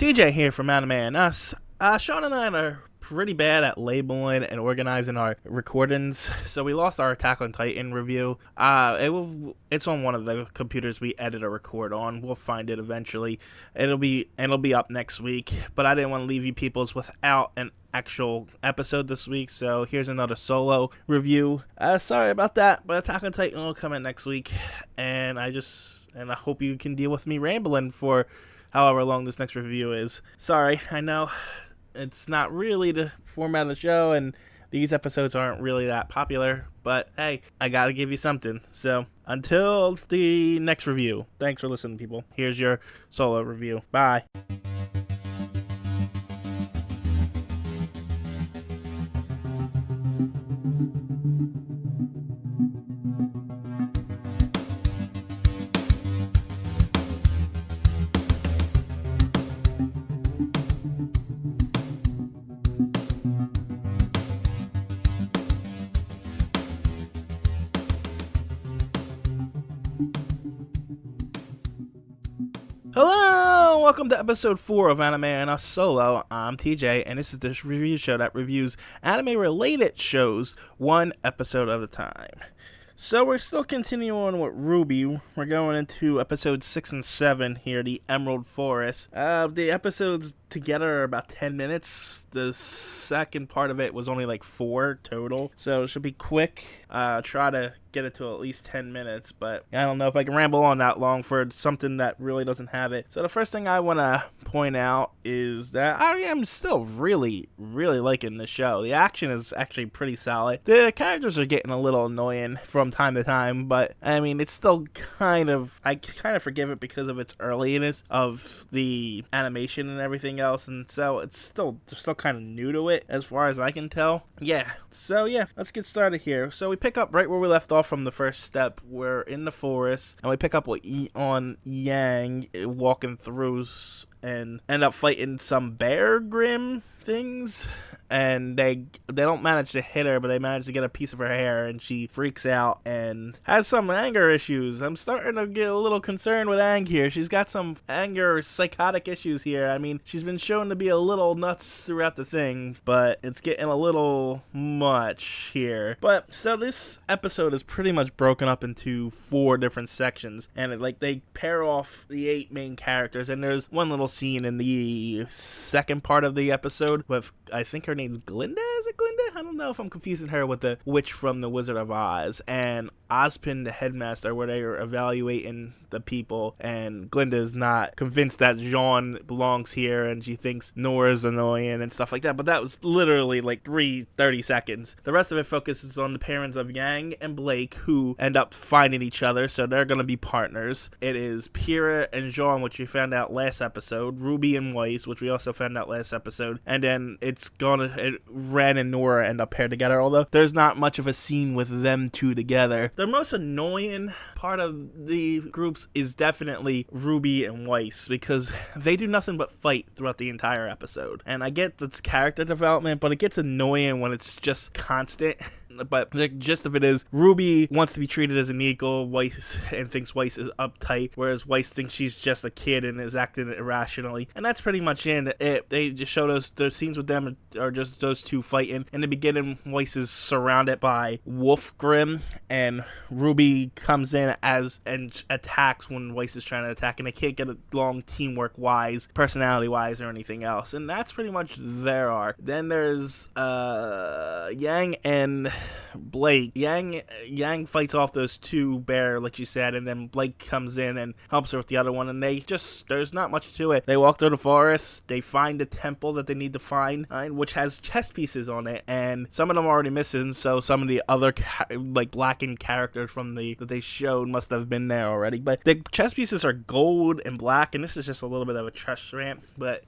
TJ here from Anime and Us. Sean and I are pretty bad at labeling and organizing our recordings, so we lost our Attack on Titan review. It's on one of the computers we edit or record on. We'll find it eventually. It'll be up next week, but I didn't want to leave you peoples without an actual episode this week, so here's another solo review. Sorry about that, but Attack on Titan will come in next week, and I hope you can deal with me rambling for however long this next review is. Sorry, I know it's not really the format of the show, and these episodes aren't really that popular, but hey, I gotta give you something. So, until the next review, thanks for listening, people. Here's your solo review. Bye. Hello, welcome to episode 4 of Anime and Us Solo. I'm TJ, and this is the review show that reviews anime-related shows one episode at a time. So we're still continuing with RWBY. We're going into episodes 6 and 7 here, the Emerald Forest. The episodes together are about 10 minutes. The second part of it was only like 4 total, so it should be quick. Try to get it to at least 10 minutes, but I don't know if I can ramble on that long for something that really doesn't have it. So the first thing I want to point out is that I am still really liking the show. The action is actually pretty solid. The characters are getting a little annoying from time to time, but I mean, it's still I kind of forgive it because of its earliness of the animation and everything else, and so it's still kind of new to it as far as I can tell. So let's get started here. So we pick up right where we left off from the first step. We're in the forest, and we pick up with on Yang walking through and end up fighting some bear grim things, and they don't manage to hit her, but they manage to get a piece of her hair, and she freaks out and has some anger issues. I'm starting to get a little concerned with Aang here. She's got some anger psychotic issues here. I mean, she's been shown to be a little nuts throughout the thing, but it's getting a little much here. But so this episode is pretty much broken up into 4 different sections, and they pair off the 8 main characters, and there's one little scene in the second part of the episode with, I think her name's Glinda? Is it Glinda? I don't know if I'm confusing her with the witch from The Wizard of Oz, and Ozpin, the headmaster, where they are evaluating the people, and Glinda's not convinced that Jean belongs here, and she thinks Nora's annoying and stuff like that, but that was literally like 30 seconds. The rest of it focuses on the parents of Yang and Blake, who end up finding each other, so they're gonna be partners. It is Pyrrha and Jean, which we found out last episode, Ruby and Weiss, which we also found out last episode, and then Ren and Nora end up paired together, although there's not much of a scene with them two together. The most annoying part of the groups is definitely Ruby and Weiss, because they do nothing but fight throughout the entire episode. And I get that's character development, but it gets annoying when it's just constant. But the gist of it is, Ruby wants to be treated as an equal, and thinks Weiss is uptight, whereas Weiss thinks she's just a kid and is acting irrationally. And that's pretty much it. They just show those scenes with them are just those two fighting. In the beginning, Weiss is surrounded by Wolf Grim, and Ruby comes in and attacks when Weiss is trying to attack, and they can't get along teamwork-wise, personality-wise, or anything else. And that's pretty much their arc. Then there's Yang and Blake. Yang fights off those two bear, like you said, and then Blake comes in and helps her with the other one, and there's not much to it. They walk through the forest, they find the temple that they need to find, which has chess pieces on it, and some of them are already missing, so some of the other blackened characters from that they showed must have been there already. But the chess pieces are gold and black, and this is just a little bit of a chess ramp, but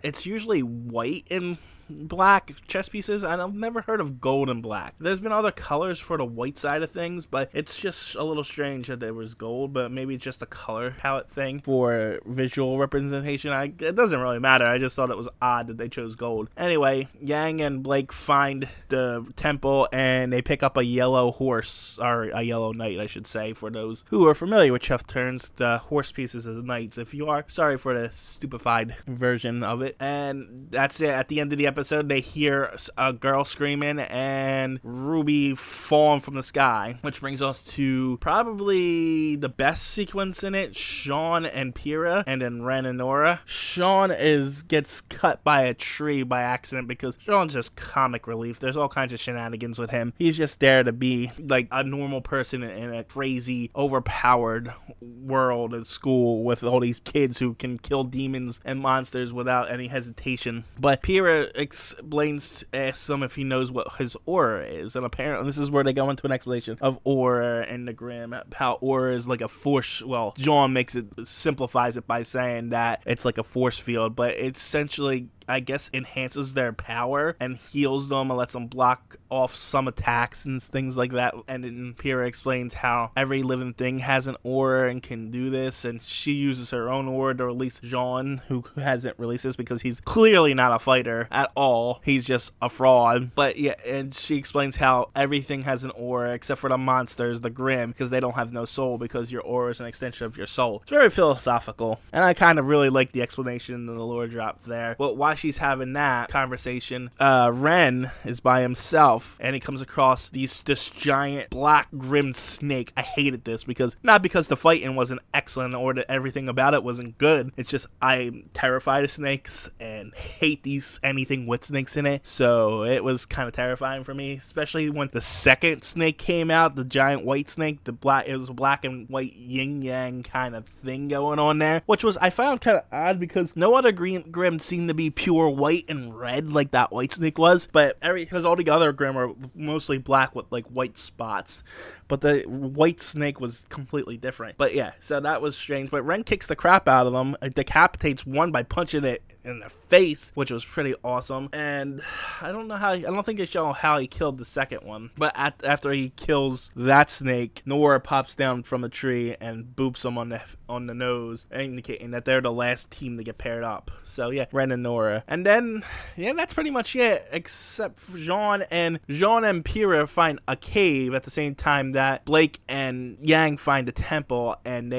it's usually white in black chess pieces, and I've never heard of gold and black. There's been other colors for the white side of things, but it's just a little strange that there was gold, but maybe it's just a color palette thing for visual representation. It doesn't really matter. I just thought it was odd that they chose gold. Anyway, Yang and Blake find the temple, and they pick up a yellow horse, or a yellow knight, I should say, for those who are familiar with chess turns. The horse pieces as knights. If you are, sorry for the stupefied version of it. And that's it. At the end of the episode, they hear a girl screaming and RWBY falling from the sky, which brings us to probably the best sequence in it, Sean and Pyrrha, and then Ren and Nora. Sean gets cut by a tree by accident because Sean's just comic relief. There's all kinds of shenanigans with him. He's just there to be like a normal person in a crazy, overpowered world at school with all these kids who can kill demons and monsters without any hesitation. But Pyrrha asks him if he knows what his aura is, and apparently this is where they go into an explanation of aura and the Grimm, how aura is like a force. Well, John simplifies it by saying that it's like a force field, but it's essentially, I guess, enhances their power and heals them and lets them block off some attacks and things like that. And then Pyrrha explains how every living thing has an aura and can do this, and she uses her own aura to release Jean, who hasn't released this because he's clearly not a fighter at all. He's just a fraud. But yeah, and she explains how everything has an aura except for the monsters, the Grimm, because they don't have no soul, because your aura is an extension of your soul. It's very philosophical, and I kind of really like the explanation and the lore drop there. But while she's having that conversation, Ren is by himself, and he comes across this giant black Grimm snake. I hated this not because the fighting wasn't excellent or that everything about it wasn't good. It's just I'm terrified of snakes and hate anything with snakes in it. So it was kind of terrifying for me, especially when the second snake came out, the giant white snake. It was a black and white yin yang kind of thing going on there, which I found kind of odd because no other Grimm seemed to be pure white and red like that white snake was, but because all the other Grimm are mostly black with like white spots, but the white snake was completely different. But yeah, so that was strange. But Ren kicks the crap out of them, decapitates one by punching it in the face, which was pretty awesome. And I don't think they show how he killed the second one, but after he kills that snake, Nora pops down from a tree and boops him on the nose, indicating that they're the last team to get paired up. So yeah, Ren and Nora. And then yeah, that's pretty much it, except for Jean and Pyrrha find a cave at the same time that Blake and Yang find a temple, and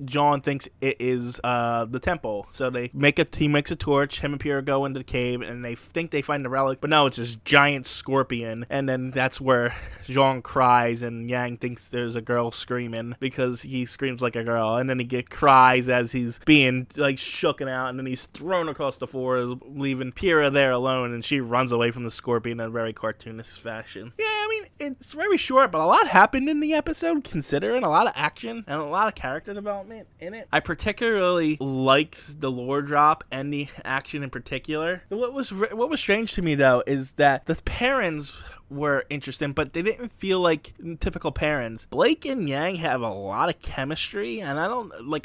John thinks it is the temple. So he makes a torch, him and Pyrrha go into the cave, and they think they find the relic, but no, it's this giant scorpion. And then that's where Jean cries, and Yang thinks there's a girl screaming because he screams like a girl, and then he cries as he's being like shooken out, and then he's thrown across the floor, leaving Pyrrha there alone, and she runs away from the scorpion in a very cartoonish fashion. Yeah, I mean, it's very short, but a lot happened in the episode, considering a lot of action and a lot of character development in it. I particularly liked the lore drop and the action in particular. What was strange to me though is that the parents were interesting, but they didn't feel like typical parents. Blake and Yang have a lot of chemistry, and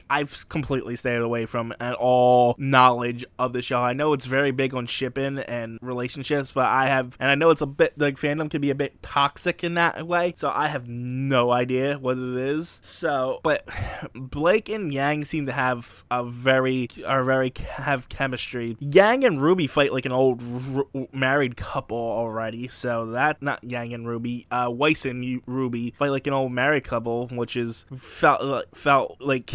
I've completely stayed away from at all knowledge of the show. I know it's very big on shipping and relationships, but I know it's a bit, like, fandom can be a bit toxic in that way, so I have no idea what it is. So, but Blake and Yang seem to have have chemistry. Yang and RWBY fight like an old married couple already, so that, not Yang and RWBY, Weiss and RWBY fight like an old married couple, which felt like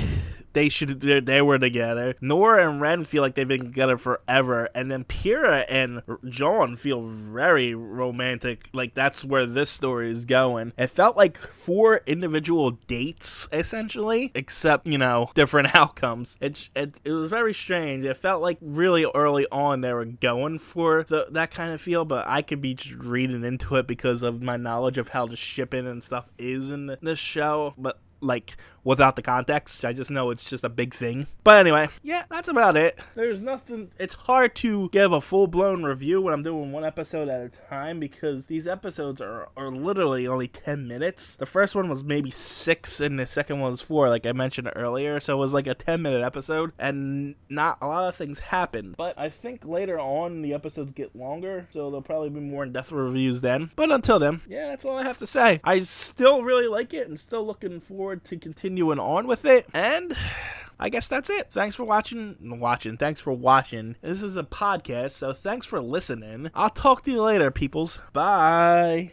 they were together. Nora and Ren feel like they've been together forever, and then Pyrrha and John feel very romantic. Like, that's where this story is going. It felt like 4 individual dates, essentially, except, different outcomes. It was very strange. It felt like really early on they were going for that kind of feel, but I could be just reading into it because of my knowledge of how the shipping and stuff is in this show. But like without the context. I just know it's just a big thing. But anyway, yeah, that's about it. There's nothing. It's hard to give a full-blown review when I'm doing one episode at a time because these episodes are literally only 10 minutes. The first one was maybe 6 and the second one was 4, like I mentioned earlier. So it was like a 10-minute episode and not a lot of things happened. But I think later on the episodes get longer, so there'll probably be more in-depth reviews then. But until then, yeah, that's all I have to say. I still really like it and still looking forward to continuing on with it. And I guess that's it. Thanks for watching. Thanks for watching. This is a podcast, so thanks for listening. I'll talk to you later, peoples. Bye.